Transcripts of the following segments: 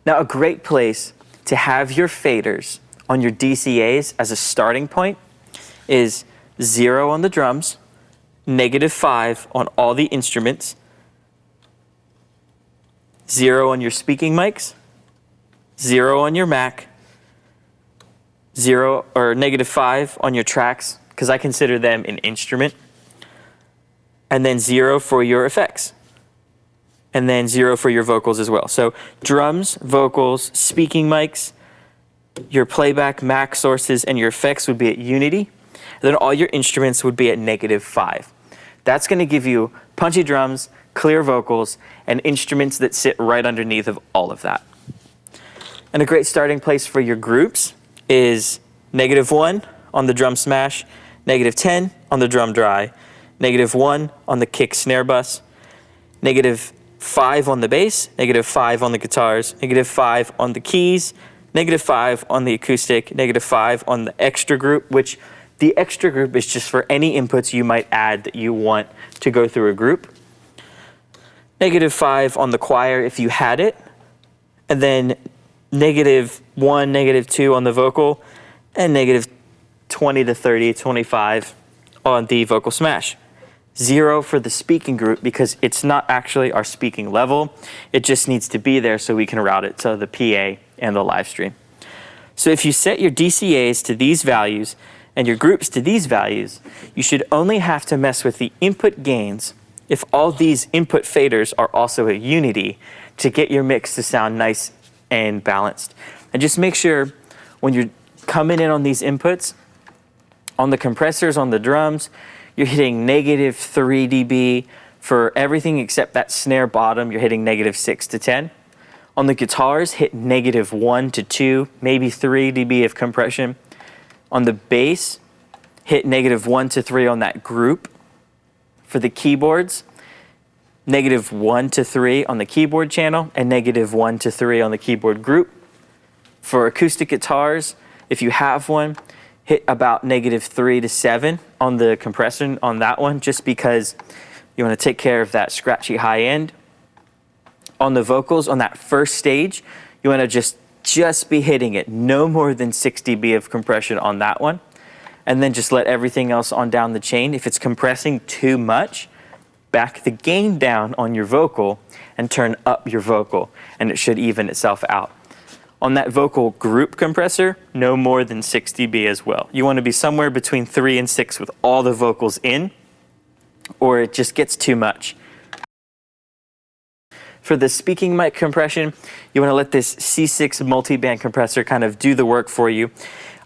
Now, a great place to have your faders on your DCAs as a starting point is 0 on the drums, -5 on all the instruments, 0 on your speaking mics, 0 on your Mac, 0 or -5 on your tracks, because I consider them an instrument, and then 0 for your effects, and then 0 for your vocals as well. So drums, vocals, speaking mics, your playback, Mac sources, and your effects would be at unity. And then all your instruments would be at -5. That's going to give you punchy drums, clear vocals, and instruments that sit right underneath of all of that. And a great starting place for your groups is -1 on the drum smash, -10 on the drum dry, -1 on the kick snare bus, -5 on the bass, -5 on the guitars, -5 on the keys, -5 on the acoustic, -5 on the extra group, which the extra group is just for any inputs you might add that you want to go through a group. -5 on the choir if you had it, and then -1, -2 on the vocal, and -20 to 30, 25 on the vocal smash. 0 for the speaking group because it's not actually our speaking level. It just needs to be there so we can route it to the PA and the live stream. So if you set your DCAs to these values and your groups to these values, you should only have to mess with the input gains if all these input faders are also at unity to get your mix to sound nice and balanced. And just make sure when you're coming in on these inputs, on the compressors, on the drums, you're hitting -3 dB for everything except that snare bottom, you're hitting -6 to 10. On the guitars, hit -1 to 2, maybe 3 dB of compression. On the bass, hit -1 to 3 on that group. For the keyboards, -1 to 3 on the keyboard channel and -1 to 3 on the keyboard group. For acoustic guitars, if you have one, hit about -3 to 7 on the compression on that one, just because you want to take care of that scratchy high end. On the vocals, on that first stage, you want to just be hitting it, no more than 6 dB of compression on that one. And then just let everything else on down the chain. If it's compressing too much, back the gain down on your vocal and turn up your vocal, and it should even itself out. On that vocal group compressor, no more than 6 dB as well. You want to be somewhere between 3 and 6 with all the vocals in, or it just gets too much. For the speaking mic compression, you want to let this C6 multi-band compressor kind of do the work for you.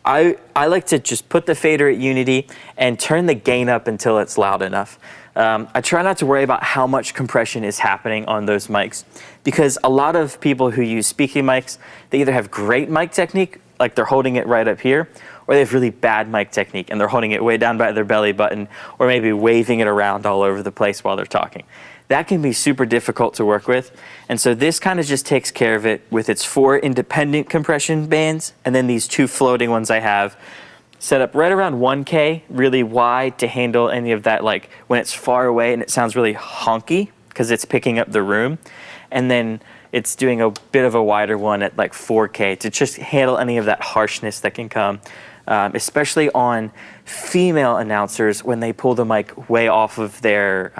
I like to just put the fader at unity and turn the gain up until it's loud enough. I try not to worry about how much compression is happening on those mics, because a lot of people who use speaking mics, they either have great mic technique, like they're holding it right up here, or they have really bad mic technique and they're holding it way down by their belly button, or maybe waving it around all over the place while they're talking. That can be super difficult to work with. And so this kind of just takes care of it with its 4 independent compression bands, and then these 2 floating ones I have set up right around 1K, really wide to handle any of that, like when it's far away and it sounds really honky because it's picking up the room. And then it's doing a bit of a wider one at like 4K to just handle any of that harshness that can come, especially on female announcers when they pull the mic way off of their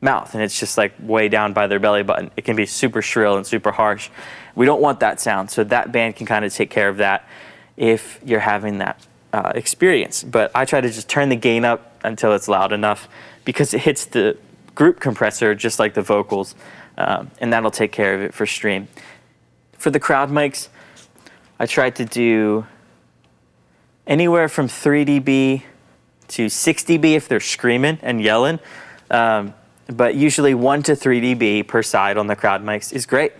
mouth and it's just like way down by their belly button. It can be super shrill and super harsh. We don't want that sound, so that band can kind of take care of that if you're having that experience. But I try to just turn the gain up until it's loud enough because it hits the group compressor just like the vocals, and that'll take care of it for stream. For the crowd mics, I try to do anywhere from 3 dB to 6 dB if they're screaming and yelling. But usually 1 to 3 dB per side on the crowd mics is great.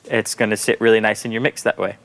It's going to sit really nice in your mix that way.